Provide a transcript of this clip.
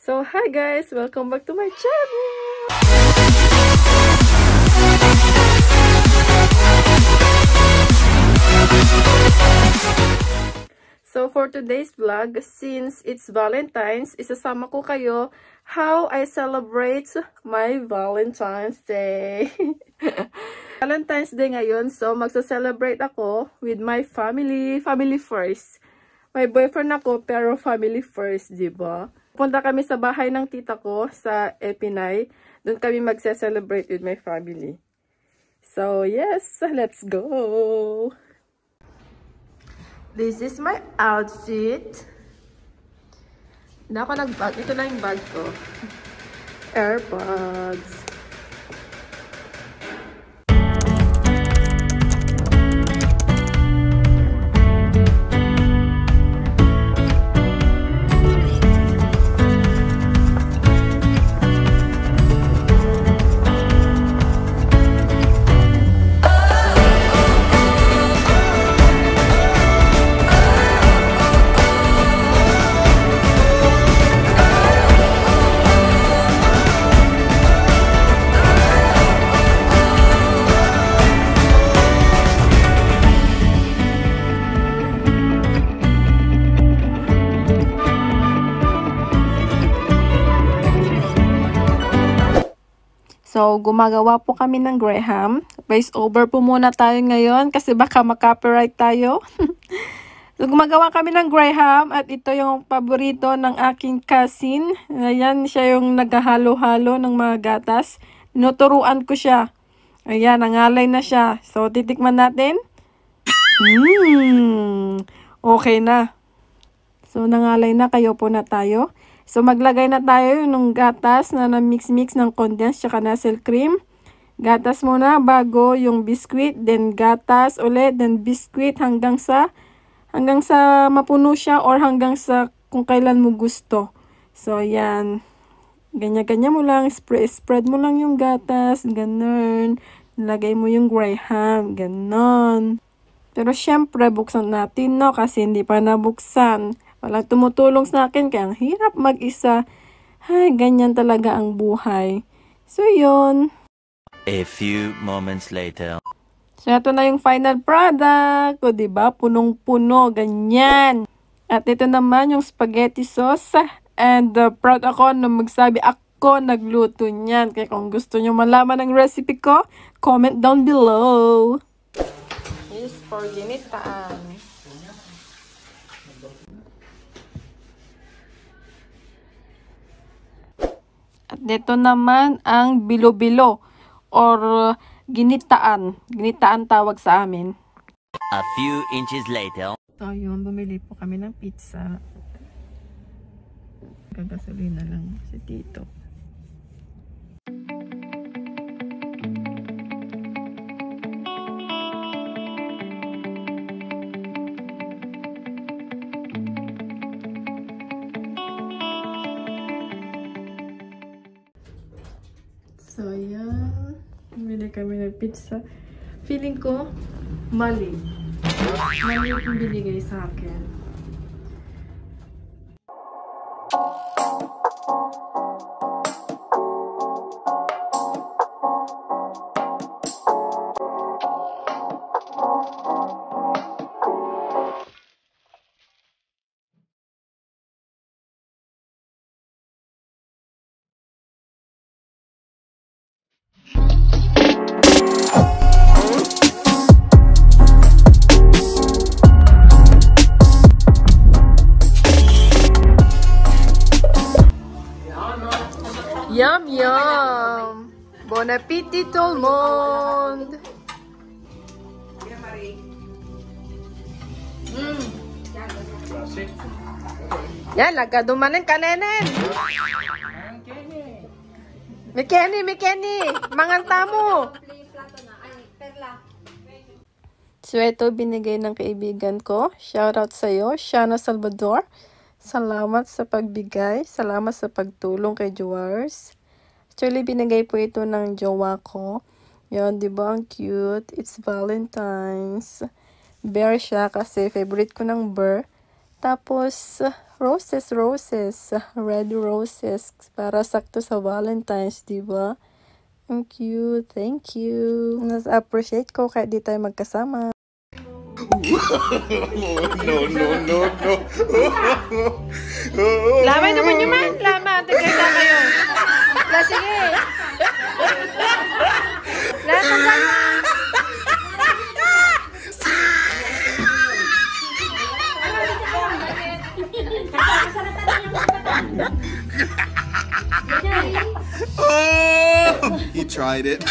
So, hi guys! Welcome back to my channel! So, for today's vlog, since it's Valentine's, isasama ko kayo how I celebrate my Valentine's Day. Valentine's Day ngayon, so magsa-celebrate ako with my family. Family first. May boyfriend ako, pero family first, diba? Punta kami sa bahay ng tita ko sa Epinay. Doon kami magse-celebrate with my family. So, yes, let's go! This is my outfit. Hindi ako nag-bag. Ito na yung bag ko. AirPods. So, gumagawa po kami ng Graham. Voice over po muna tayo ngayon kasi baka makopyright tayo. So, gumagawa kami ng Graham at ito yung paborito ng aking cousin. Ayan, siya yung naghahalo-halo ng mga gatas. Tinuturuan ko siya. Ayan, nangalay na siya. So, titikman natin. Okay na. So, nangalay na. Kayo po na tayo. So, maglagay na tayo ng gatas na mix-mix ng condensed tsaka nasal cream. Gatas muna bago yung biscuit, then gatas ulit, then biscuit hanggang sa mapuno siya or hanggang sa kung kailan mo gusto. So, yan. Ganyan-ganyan mo lang. Spread mo lang yung gatas. Ganun. Lagay mo yung Graham. Ganon. Pero syempre, buksan natin, no? Kasi hindi pa nabuksan. Walang tumutulong sa akin, kaya ang hirap mag-isa. Ay, ganyan talaga ang buhay. So, yun. A few moments later. So, ito na yung final product. O, diba? Punong-puno. Ganyan. At ito naman yung spaghetti sauce. And proud ako na magsabi ako nagluto niyan. Kaya kung gusto nyo malaman ang recipe ko, comment down below. This is for ginitaan. At dito naman ang bilo-bilo or ginitaan. Ginitaan tawag sa amin. A few inches later. So yun, bumili po kami ng pizza. Gagasolina lang si Tito. So, ayan. Bili kami ng pizza. Feeling ko, mali. Mali yung binigay sa akin. Yum, yum! Bon appétit tout le monde! Yan, nagkadumanin ka, nenen! Mikeni! Manganta mo! So, ito binigay ng kaibigan ko. Shoutout sa'yo, Shana Salvador. Salamat sa pagbigay. Salamat sa pagtulong kay Jowars. Actually, binigay po ito ng jowa ko. Yun, di ba? Ang cute. It's Valentine's. Bear siya kasi favorite ko ng bear. Tapos, Roses, roses. Red roses. Para sakto sa Valentine's, di ba? Ang cute. Thank you. Nas-appreciate ko kahit di tayo magkasama. Lamay naman yun man. Lama. Tagay kayo. Sige. Lahat Oh, he tried it.